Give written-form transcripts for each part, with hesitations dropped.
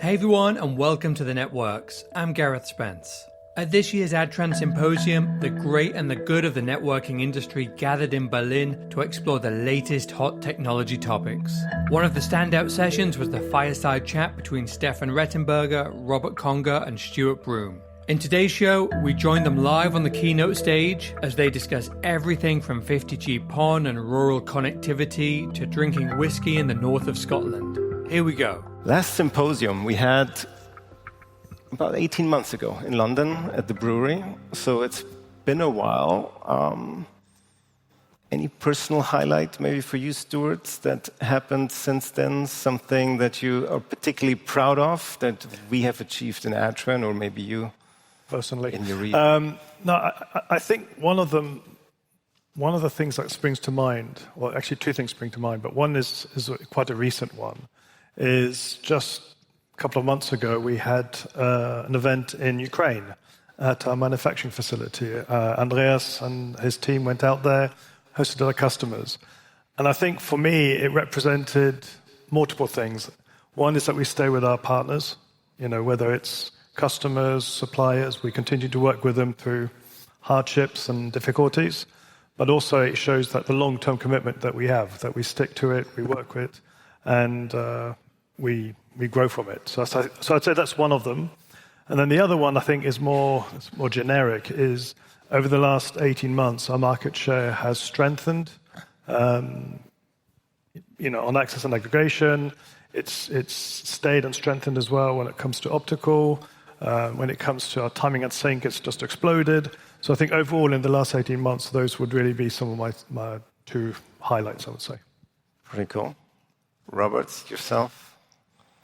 Hey everyone, and welcome to The Networks. I'm Gareth Spence. At this year's Adtran Symposium, the great and the good of the networking industry gathered in Berlin to explore the latest hot technology topics. One of the standout sessions was the Fireside chat between Stephan Rettenberger, Robert Conger, and Stuart Broome. In today's show, we join them live on the keynote stage as they discuss everything from 50G PON and rural connectivity to drinking whiskey in the north of Scotland. Here we go. Last symposium we had about 18 months ago in London at the brewery, so it's been a while. Any personal highlight maybe for you, Stuart, that happened since then? Something that you are particularly proud of that we have achieved in Adtran, or maybe you personally in your region? No, I think one of the things that springs to mind, well, actually two things spring to mind, but one is quite a recent one, is just a couple of months ago we had an event in Ukraine at our manufacturing facility. Andreas and his team went out there, hosted our customers. And I think for me it represented multiple things. One is that we stay with our partners, whether it's customers, suppliers, we continue to work with them through hardships and difficulties, but also it shows that the long-term commitment that we have, that we stick to it, we work with it, and we grow from it. So I'd say that's one of them. And then the other one I think is more generic, is over the last 18 months our market share has strengthened. On access and aggregation, it's stayed and strengthened as well when it comes to optical. When it comes to our timing and sync, it's just exploded. So I think overall in the last 18 months, those would really be some of my two highlights, I would say. Pretty cool. Robert, yourself?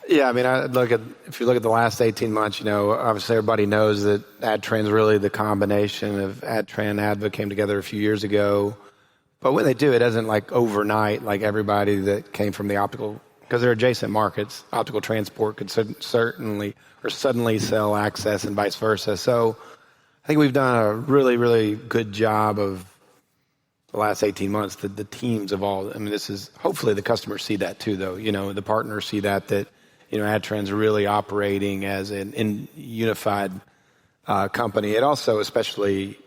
Yeah, I mean, if you look at the last 18 months, obviously everybody knows that Adtran is really the combination of Adtran and Adva came together a few years ago. But when they do, it doesn't like overnight, like everybody that came from the optical, because they're adjacent markets. Optical transport could certainly or suddenly sell access and vice versa. So I think we've done a really, really good job of the last 18 months. The teams of all, this is, hopefully the customers see that too, though. The partners see that Adtran's really operating as an unified company. It also, especially,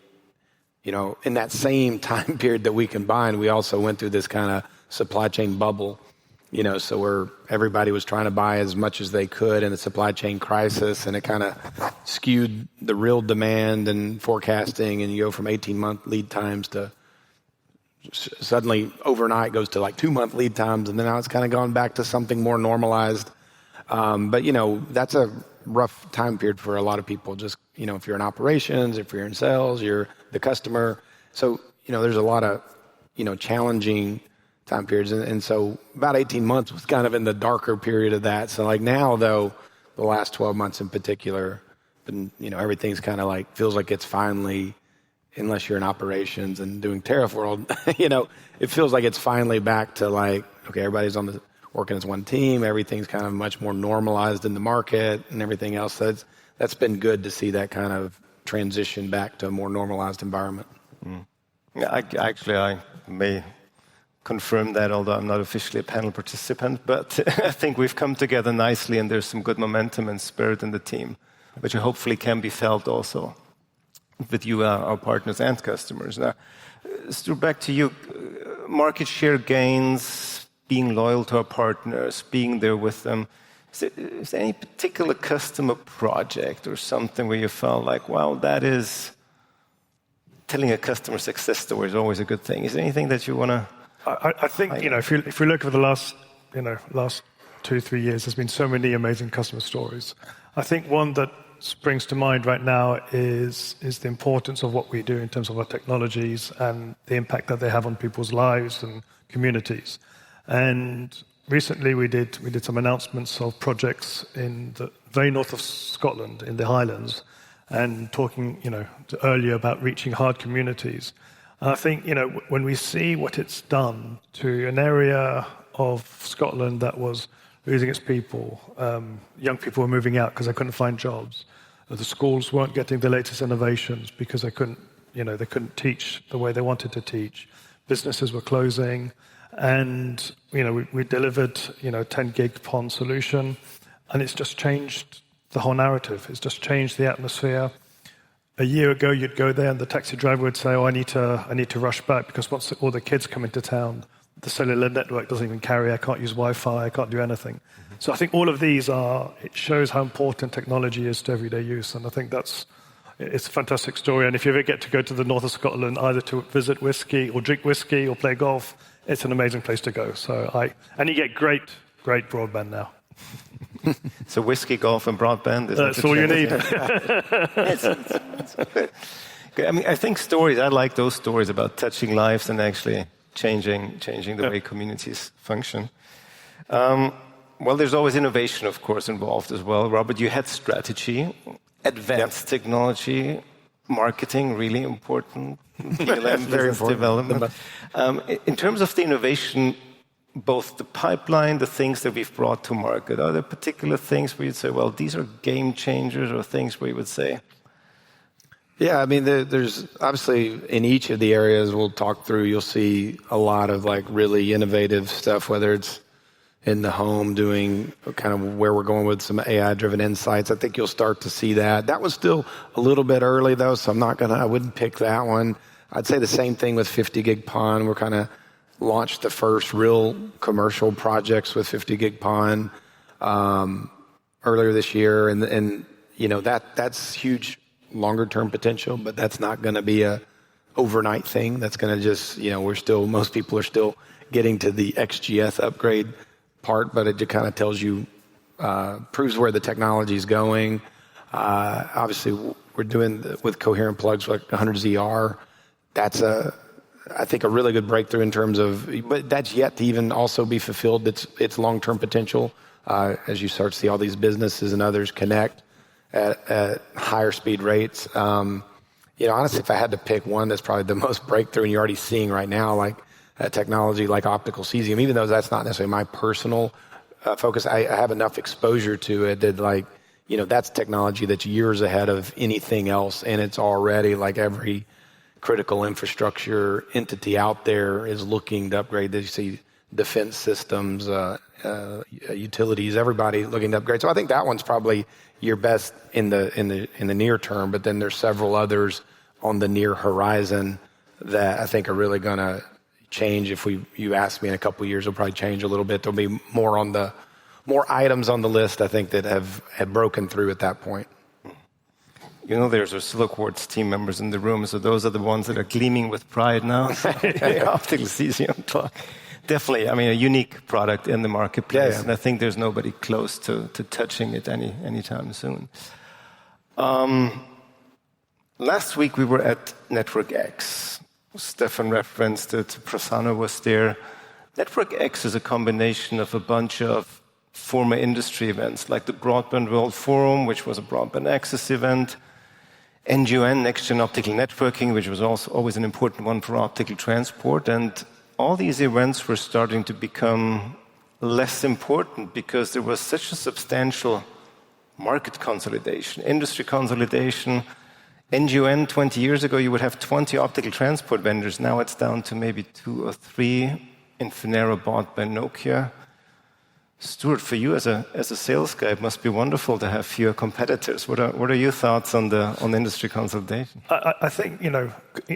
in that same time period that we combined, we also went through this kind of supply chain bubble. So everybody was trying to buy as much as they could in the supply chain crisis, and it kind of skewed the real demand and forecasting, and you go from 18-month lead times to suddenly overnight goes to like 2-month lead times, and then now it's kind of gone back to something more normalized. But that's a rough time period for a lot of people. Just, if you're in operations, if you're in sales, you're the customer. So, there's a lot of, challenging time periods. And so about 18 months was kind of in the darker period of that. So like now, though, the last 12 months in particular, everything's kind of like, feels like it's finally, unless you're in operations and doing tariff world, it feels like it's finally back to like, okay, everybody's working as one team. Everything's kind of much more normalized in the market and everything else. That's been good to see that kind of transition back to a more normalized environment. Mm. Yeah, I may confirm that, although I'm not officially a panel participant, but I think we've come together nicely and there's some good momentum and spirit in the team, which hopefully can be felt also with you, our partners and customers. Now, Stuart, back to you. Market share gains, being loyal to our partners, being there with them. Is there any particular customer project or something where you felt like, wow, that is telling a customer success story is always a good thing? Is there anything that you want to... I think, if we look over the last 2-3 years, there's been so many amazing customer stories. I think one that springs to mind right now is the importance of what we do in terms of our technologies and the impact that they have on people's lives and communities. And recently we did some announcements of projects in the very north of Scotland, in the Highlands, and talking, earlier about reaching hard communities. And I think, when we see what it's done to an area of Scotland that was losing its people, young people were moving out because they couldn't find jobs. The schools weren't getting the latest innovations because they couldn't teach the way they wanted to teach. Businesses were closing, and we delivered 10 gig PON solution, And it's just changed the whole narrative. It's just changed the atmosphere. A year ago, you'd go there and the taxi driver would say, I need to rush back because once all the kids come into town, the cellular network doesn't even carry. I can't use Wi-Fi. I can't do anything. Mm-hmm. So I think all of these it shows how important technology is to everyday use. And I think it's a fantastic story. And if you ever get to go to the north of Scotland, either to visit whiskey or drink whiskey or play golf, it's an amazing place to go. And you get great broadband now. So whiskey, golf, and broadband. That's all you need. It's good. I mean, I think stories. I like those stories about touching lives and actually changing the way communities function. Well, there's always innovation, of course, involved as well. Robert, you had strategy, advanced technology, marketing, really important. PLM, very important. Development. In terms of the innovation, both the pipeline, the things that we've brought to market, are there particular things where you'd say, well, these are game changers, or things where you would say? Yeah, I mean, there's obviously in each of the areas we'll talk through, you'll see a lot of like really innovative stuff, whether it's in the home doing kind of where we're going with some AI-driven insights. I think you'll start to see that. That was still a little bit early though, so I wouldn't pick that one. I'd say the same thing with 50 gig PON. We're kind of launched the first real commercial projects with 50 gig PON earlier this year, and you know that's huge longer term potential, but that's not going to be a overnight thing. That's going to just most people are still getting to the XGS upgrade part, but it just kind of tells you proves where the technology is going. Obviously, we're doing with coherent plugs like 100ZR. That's I think a really good breakthrough in terms of, but that's yet to even also be fulfilled. Its long-term potential as you start to see all these businesses and others connect at higher speed rates. Honestly, if I had to pick one that's probably the most breakthrough, and you're already seeing right now, like technology like optical cesium, even though that's not necessarily my personal focus, I have enough exposure to it that that's technology that's years ahead of anything else, and it's already like every critical infrastructure entity out there is looking to upgrade. You see defense systems, utilities, everybody looking to upgrade. So I think that one's probably your best in the near term. But then there's several others on the near horizon that I think are really going to change. If you ask me in a couple of years, it'll probably change a little bit. There'll be more items on the list, I think, that have broken through at that point. There's our Siliquartz team members in the room, so those are the ones that are gleaming with pride now. Optical cesium clock. Definitely, I mean, a unique product in the marketplace, and I think there's nobody close to touching it anytime soon. Last week we were at Network X. Stephan referenced it, Prasanna was there. Network X is a combination of a bunch of former industry events, like the Broadband World Forum, which was a broadband access event, NGN, Next Gen Optical Networking, which was also always an important one for optical transport. And all these events were starting to become less important because there was such a substantial market consolidation, industry consolidation. NGN 20 years ago, you would have 20 optical transport vendors. Now it's down to maybe 2 or 3. Infinera bought by Nokia. Stuart, for you as a sales guy, it must be wonderful to have fewer competitors. What are your thoughts on industry consolidation? I think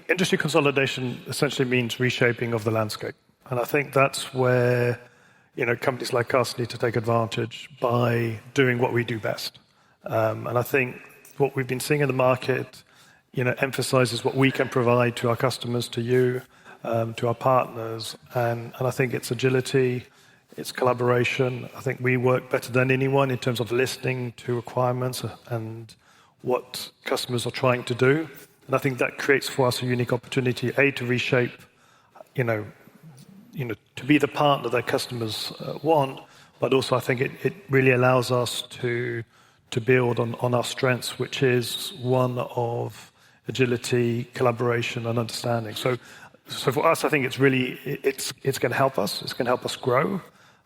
industry consolidation essentially means reshaping of the landscape, and I think that's where companies like us need to take advantage by doing what we do best. And I think what we've been seeing in the market, emphasizes what we can provide to our customers, to you, to our partners, and I think it's agility. It's collaboration. I think we work better than anyone in terms of listening to requirements and what customers are trying to do. And I think that creates for us a unique opportunity, to reshape, to be the partner that customers want, but also I think it really allows us to build on our strengths, which is one of agility, collaboration, and understanding. So for us, I think it's going to help us. It's going to help us grow.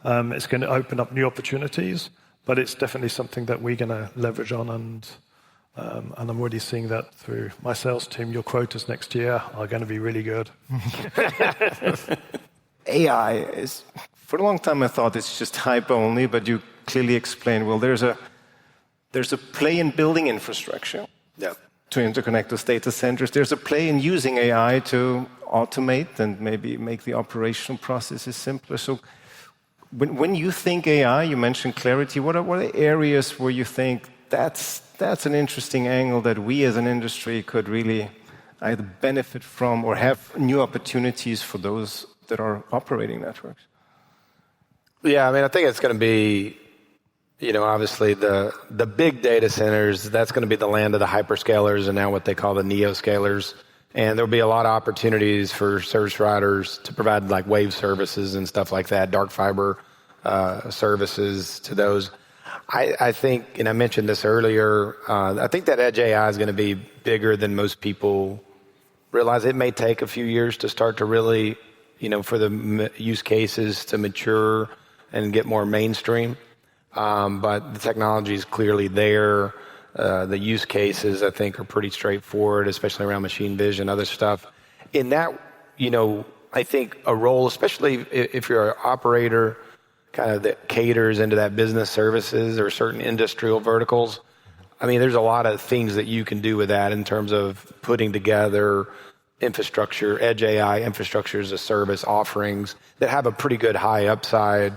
It's going to open up new opportunities, but it's definitely something that we're going to leverage on, and I'm already seeing that through my sales team. Your quotas next year are going to be really good. AI is, for a long time I thought it's just hype only, but you clearly explained, well, there's a play in building infrastructure to interconnect those data centers. There's a play in using AI to automate and maybe make the operational processes simpler. So when you think AI, you mentioned clarity, what are the areas where you think that's an interesting angle that we as an industry could really either benefit from or have new opportunities for those that are operating networks? Yeah, I mean, I think it's going to be, obviously the big data centers, that's going to be the land of the hyperscalers and now what they call the neoscalers. And there'll be a lot of opportunities for service providers to provide like wave services and stuff like that, dark fiber services to those. I think, and I mentioned this earlier, I think that edge AI is going to be bigger than most people realize. It may take a few years to start to really, for the use cases to mature and get more mainstream. But the technology is clearly there. The use cases, I think, are pretty straightforward, especially around machine vision, other stuff. In that, I think a role, especially if you're an operator kind of that caters into that business services or certain industrial verticals, I mean, there's a lot of things that you can do with that in terms of putting together infrastructure, edge AI, infrastructure as a service offerings that have a pretty good high upside.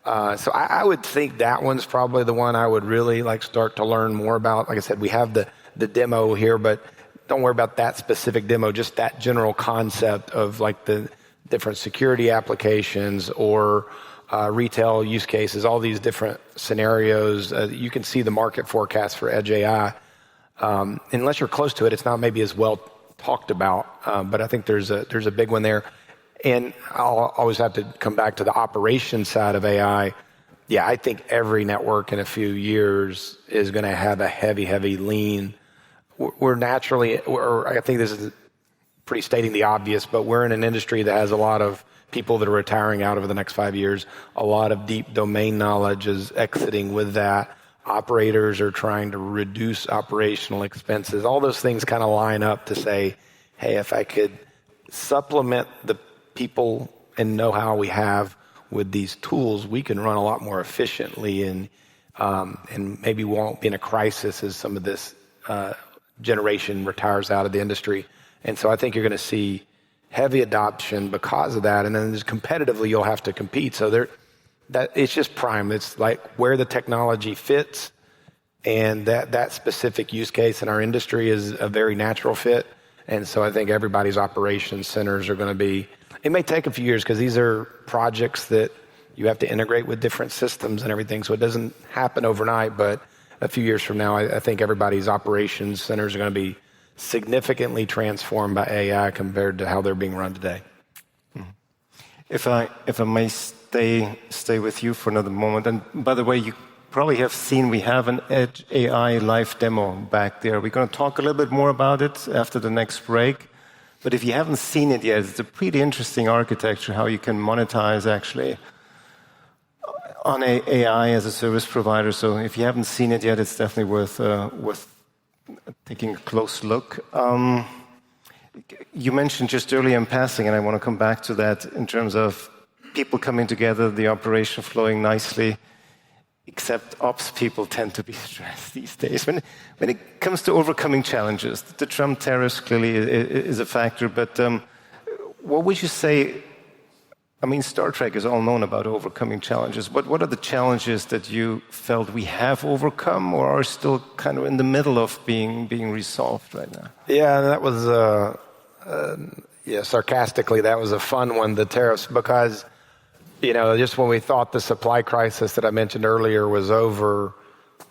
So I would think that one's probably the one I would really like start to learn more about. Like I said, we have the demo here, but don't worry about that specific demo, just that general concept of like the different security applications or retail use cases, all these different scenarios. You can see the market forecast for edge AI. Unless you're close to it, it's not maybe as well talked about, but I think there's a big one there. And I'll always have to come back to the operation side of AI. Yeah, I think every network in a few years is going to have a heavy lean. I think this is pretty stating the obvious, but we're in an industry that has a lot of people that are retiring out over the next 5 years. A lot of deep domain knowledge is exiting with that. Operators are trying to reduce operational expenses. All those things kind of line up to say, hey, if I could supplement the people and know-how we have with these tools, we can run a lot more efficiently and maybe we won't be in a crisis as some of this generation retires out of the industry. And so I think you're going to see heavy adoption because of that. And then competitively, you'll have to compete. So that it's just prime. It's like where the technology fits, and that specific use case in our industry is a very natural fit. And so I think everybody's operations centers are going to be. It may take a few years because these are projects that you have to integrate with different systems and everything. So it doesn't happen overnight. But a few years from now, I think everybody's operations centers are going to be significantly transformed by AI compared to how they're being run today. If I may stay with you for another moment, and by the way, you probably have seen we have an Edge AI live demo back there. We're going to talk a little bit more about it after the next break. But if you haven't seen it yet, it's a pretty interesting architecture, how you can monetize actually on AI as a service provider. So if you haven't seen it yet, it's definitely worth taking a close look. You mentioned just earlier in passing, and I want to come back to that in terms of people coming together, the operation flowing nicely, except ops people tend to be stressed these days. When it comes to overcoming challenges, the Trump tariffs clearly is a factor, but what would you say? I mean, Star Trek is all known about overcoming challenges. What are the challenges that you felt we have overcome or are still kind of in the middle of being resolved right now? Yeah, that was, sarcastically, that was a fun one, the tariffs, because, just when we thought the supply crisis that I mentioned earlier was over,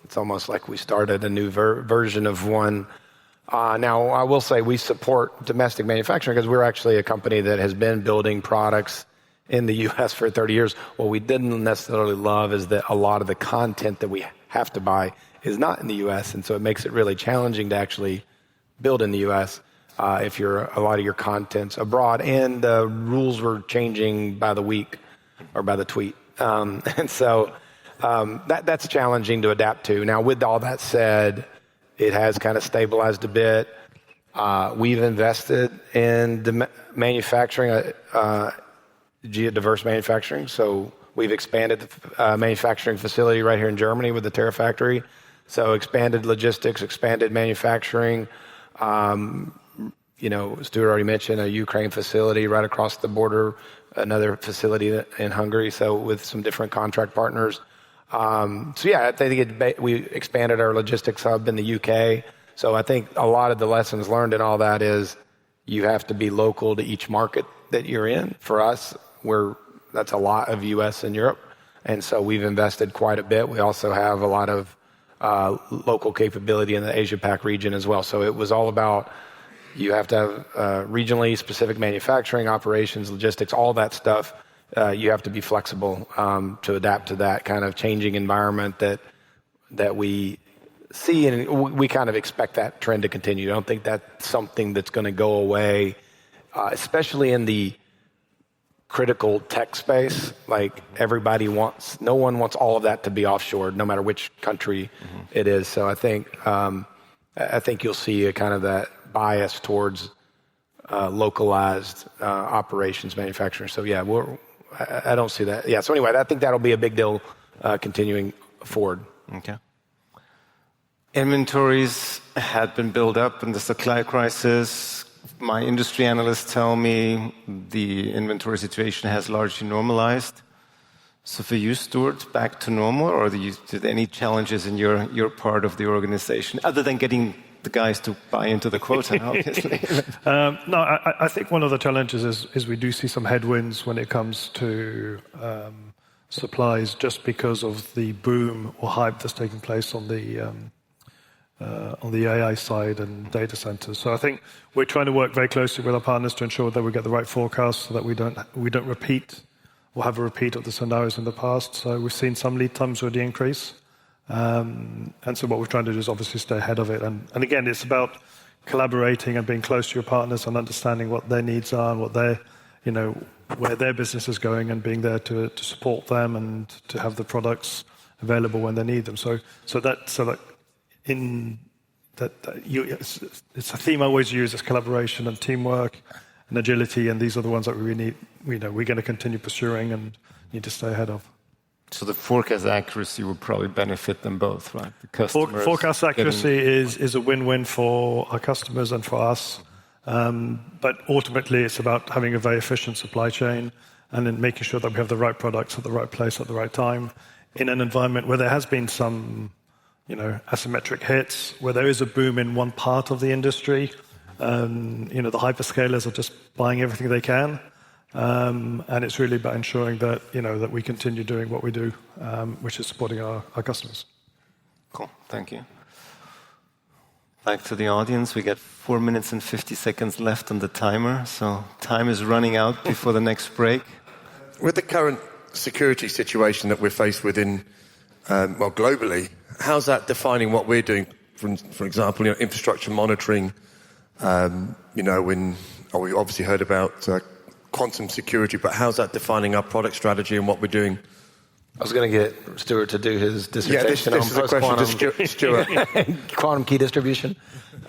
it's almost like we started a new version of one. Now, I will say we support domestic manufacturing because we're actually a company that has been building products in the U.S. for 30 years. What we didn't necessarily love is that a lot of the content that we have to buy is not in the U.S., and so it makes it really challenging to actually build in the U.S. If a lot of your content's abroad, and the rules were changing by the week or by the tweet. And so that's challenging to adapt to. Now, with all that said, it has kind of stabilized a bit. We've invested in manufacturing, diverse manufacturing. So We've expanded the manufacturing facility right here in Germany with the Terafactory. So expanded logistics, expanded manufacturing. Stuart already mentioned a Ukraine facility right across the border, another facility in Hungary, so with some different contract partners. I think we expanded our logistics hub in the UK. So I think a lot of the lessons learned in all that is you have to be local to each market that you're in. For us, that's a lot of US and Europe. And so we've invested quite a bit. We also have a lot of local capability in the Asia-Pac region as well. So it was all about you have to have regionally specific manufacturing operations, logistics, all that stuff. You have to be flexible to adapt to that kind of changing environment that we see, and we kind of expect that trend to continue. I don't think that's something that's going to go away, especially in the critical tech space. Like no one wants all of that to be offshore, no matter which country it is. So I think you'll see a kind of that bias towards localized operations manufacturing. So yeah, I don't see that. Yeah. So anyway, I think that'll be a big deal continuing forward. Okay. Inventories had been built up in the supply crisis. My industry analysts tell me the inventory situation has largely normalized. So for you, Stuart, back to normal, or did any challenges in your part of the organization, other than getting the guys to buy into the quota, obviously? No, I think one of the challenges is we do see some headwinds when it comes to supplies, just because of the boom or hype that's taking place on the AI side and data centers. So I think we're trying to work very closely with our partners to ensure that we get the right forecast so that we don't repeat or have a repeat of the scenarios in the past. So we've seen some lead times already increase. And so what we're trying to do is obviously stay ahead of it. And again, it's about collaborating and being close to your partners and understanding what their needs are and what where their business is going, and being there to support them and to have the products available when they need them. It's a theme I always use, is collaboration and teamwork and agility, and these are the ones that we need. We're going to continue pursuing and need to stay ahead of. So the forecast accuracy will probably benefit them both, right? The customers. Forecast accuracy is a win-win for our customers and for us. But ultimately, it's about having a very efficient supply chain and then making sure that we have the right products at the right place at the right time in an environment where there has been some asymmetric hits, where there is a boom in one part of the industry. The hyperscalers are just buying everything they can. And it's really about ensuring that, that we continue doing what we do, which is supporting our customers. Cool. Thank you. Back to the audience. We got 4 minutes and 50 seconds left on the timer. So time is running out before the next break. With the current security situation that we're faced with globally, how's that defining what we're doing? For example, infrastructure monitoring. We obviously heard about quantum security, but how's that defining our product strategy and what we're doing? I was going to get Stuart to do his dissertation this is a question to Stuart. Quantum key distribution.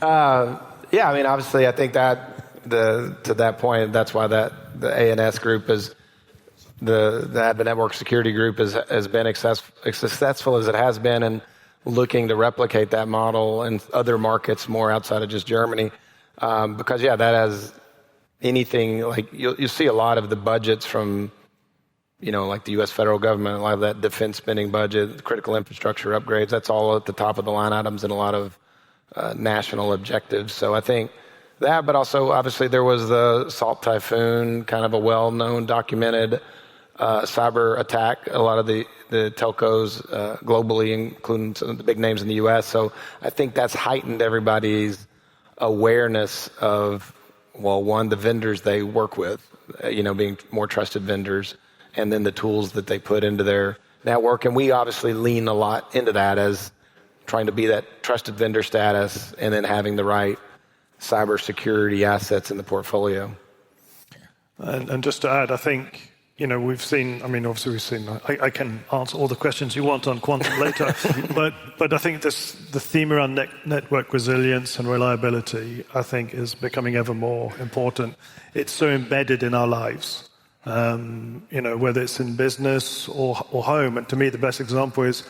Obviously, I think that to that point, that's why the A&S group is the Advent Network Security Group has been as successful as it has been, and looking to replicate that model in other markets more outside of just Germany, because that has anything like you see a lot of the budgets from like the U.S. federal government, a lot of that defense spending budget, critical infrastructure upgrades, that's all at the top of the line items and a lot of national objectives. So I think that, but also obviously there was the Salt Typhoon, kind of a well-known, documented cyber attack. A lot of the telcos globally, including some of the big names in the U.S. So I think that's heightened everybody's awareness of, one, the vendors they work with, being more trusted vendors, and then the tools that they put into their network. And we obviously lean a lot into that as trying to be that trusted vendor status and then having the right cybersecurity assets in the portfolio. And just to add, I think, we've seen, I can answer all the questions you want on quantum later, but I think the theme around network resilience and reliability, I think, is becoming ever more important. It's so embedded in our lives. whether it's in business or home. And to me, the best example is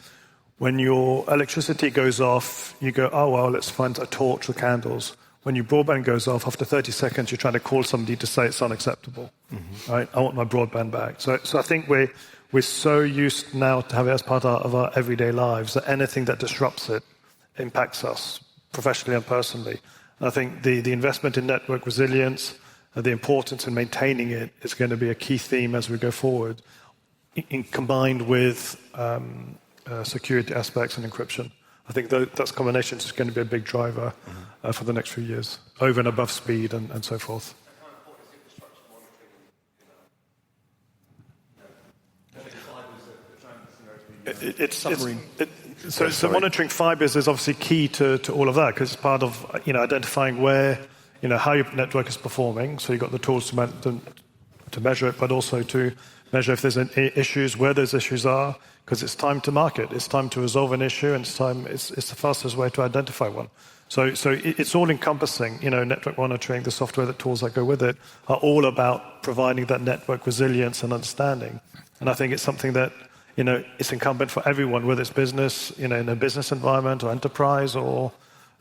when your electricity goes off, you go, oh, well, let's find a torch or candles. When your broadband goes off, after 30 seconds, you're trying to call somebody to say it's unacceptable. Right? I want my broadband back. So I think we're so used now to have it as part of our everyday lives that anything that disrupts it impacts us professionally and personally. And I think the investment in network resilience, the importance in maintaining it is going to be a key theme as we go forward, combined with security aspects and encryption. I think that combination is going to be a big driver for the next few years, over and above speed and so forth. So monitoring fibers is obviously key to all of that, because it's part of identifying where how your network is performing. So you've got the tools to measure it, but also to measure if there's issues, where those issues are, because it's time to market, it's time to resolve an issue, and it's the fastest way to identify one. So it's all encompassing. Network monitoring, the software, the tools that go with it, are all about providing that network resilience and understanding. And I think it's something that it's incumbent for everyone, whether it's business, in a business environment or enterprise or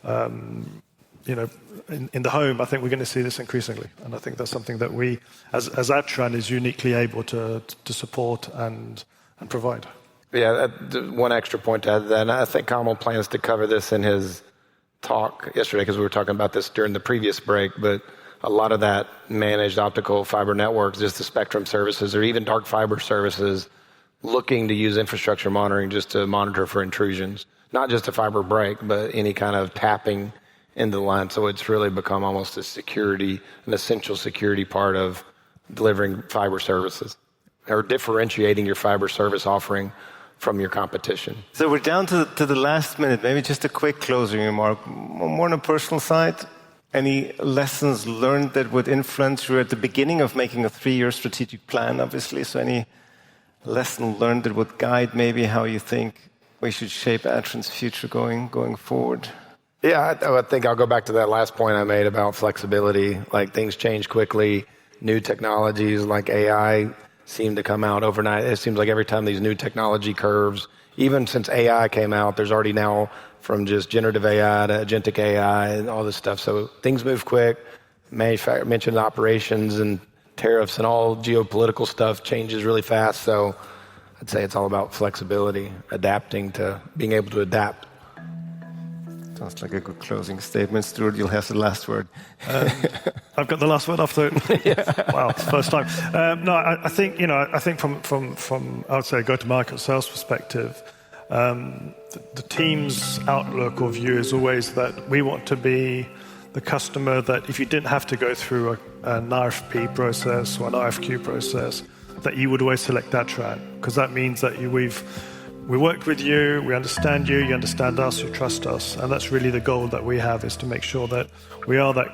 in the home. I think we're going to see this increasingly, and I think that's something that we, as Adtran, is uniquely able to support and provide. Yeah, one extra point to add to that, and I think Kamal plans to cover this in his talk yesterday, because we were talking about this during the previous break, but a lot of that managed optical fiber networks, just the spectrum services or even dark fiber services, looking to use infrastructure monitoring just to monitor for intrusions, not just a fiber break, but any kind of tapping into the line. So it's really become almost an essential security part of delivering fiber services or differentiating your fiber service offering from your competition. So we're down to the last minute. Maybe just a quick closing remark. More on a personal side, any lessons learned that would influence you at the beginning of making a 3-year strategic plan, obviously? So any lesson learned that would guide maybe how you think we should shape Adtran's future going forward? Yeah, I think I'll go back to that last point I made about flexibility. Like, things change quickly. New technologies like AI seem to come out overnight. It seems like every time these new technology curves, even since AI came out, there's already now from just generative AI to agentic AI and all this stuff. So things move quick. Mentioned operations and tariffs and all geopolitical stuff changes really fast. So I'd say it's all about flexibility, adapting to being able to adapt. Sounds like a good closing statement. Stuart, you'll have the last word. I've got the last word after. Wow, it's the first time. No, I think from I would say go-to-market sales perspective, the team's outlook or view is always that we want to be the customer that if you didn't have to go through an RFP process or an RFQ process, that you would always select Adtran, because that means that we worked with you, we understand you, you understand us, you trust us, and that's really the goal that we have, is to make sure that we are that,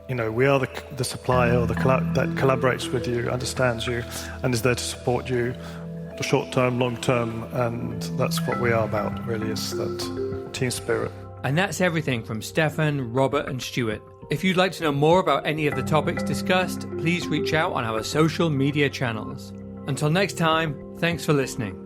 we are the supplier or that collaborates with you, understands you, and is there to support you, the short term, long term, and that's what we are about. Really, is that team spirit. And that's everything from Stephan, Robert, and Stuart. If you'd like to know more about any of the topics discussed, please reach out on our social media channels. Until next time, thanks for listening.